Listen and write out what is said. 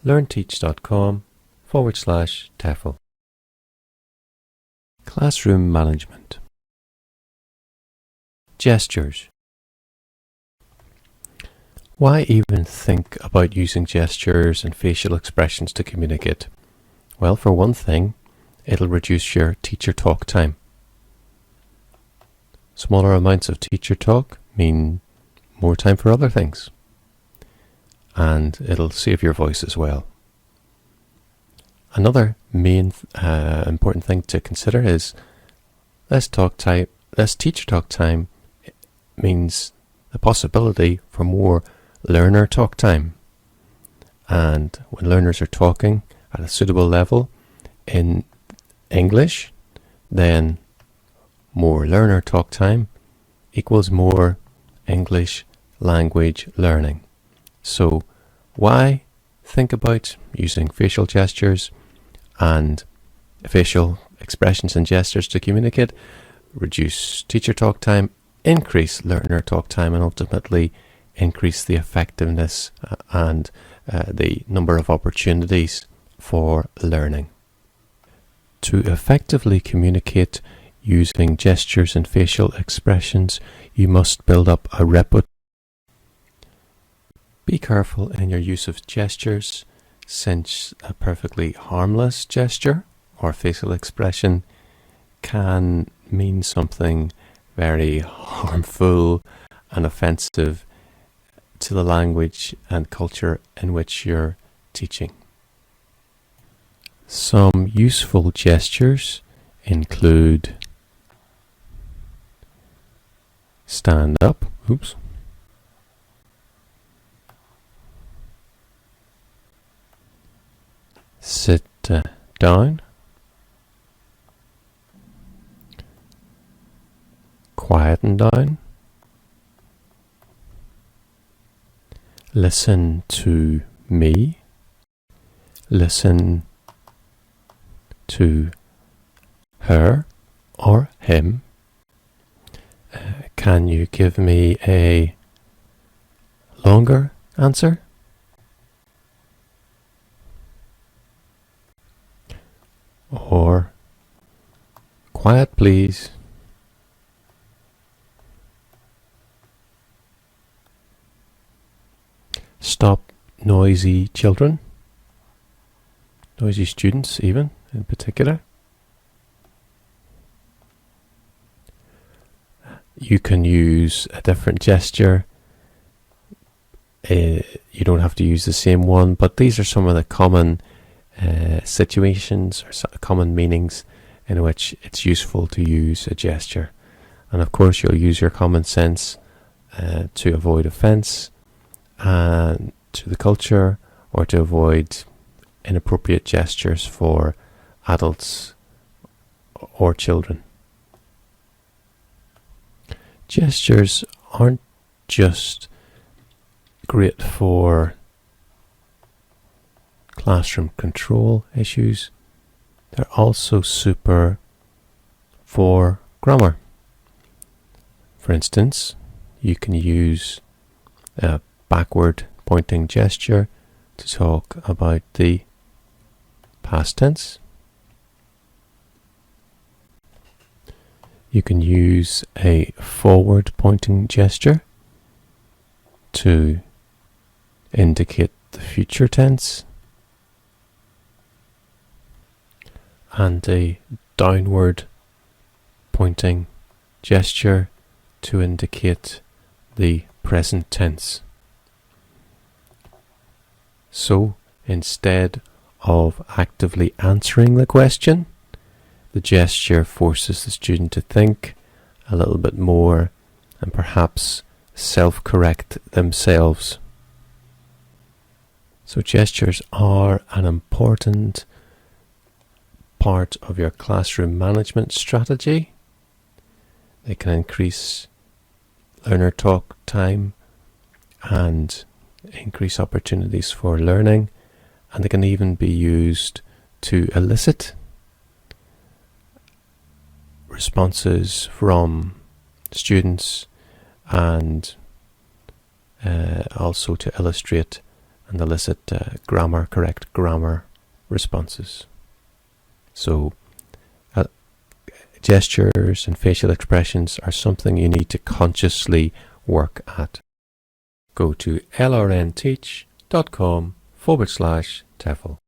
learnteach.com/TEFL. Classroom management. Gestures. Why even think about using gestures and facial expressions to communicate? Well, for one thing, it'll reduce your teacher talk time. Smaller amounts of teacher talk mean more time for other things. And it'll save your voice as well. Another main important thing to consider is less teacher talk time means the possibility for more learner talk time. And when learners are talking at a suitable level in English, then more learner talk time equals more English language learning. So why think about using facial gestures and facial expressions and gestures to communicate? Reduce teacher talk time, increase learner talk time, and ultimately increase the effectiveness and the number of opportunities for learning. To effectively communicate using gestures and facial expressions, you must build up a repertoire. Be careful in your use of gestures, since a perfectly harmless gesture or facial expression can mean something very harmful and offensive to the language and culture in which you're teaching. Some useful gestures include stand up, sit down, quieten down, listen to me, listen to her or him. Can you give me a longer answer? Or quiet please. Stop noisy children, noisy students even in particular. You can use a different gesture. You don't have to use the same one, but these are some of the common situations or common meanings in which it's useful to use a gesture. And of course you'll use your common sense to avoid offence and to the culture, or to avoid inappropriate gestures for adults or children. Gestures aren't just great for classroom control issues, they're also super for grammar. For instance, you can use a backward pointing gesture to talk about the past tense. You can use a forward pointing gesture to indicate the future tense, and a downward pointing gesture to indicate the present tense. So instead of actively answering the question, the gesture forces the student to think a little bit more and perhaps self-correct themselves. So gestures are an important part of your classroom management strategy. They can increase learner talk time and increase opportunities for learning, and they can even be used to elicit responses from students and also to illustrate and elicit correct grammar responses. So gestures and facial expressions are something you need to consciously work at. Go to lrnteach.com/TEFL.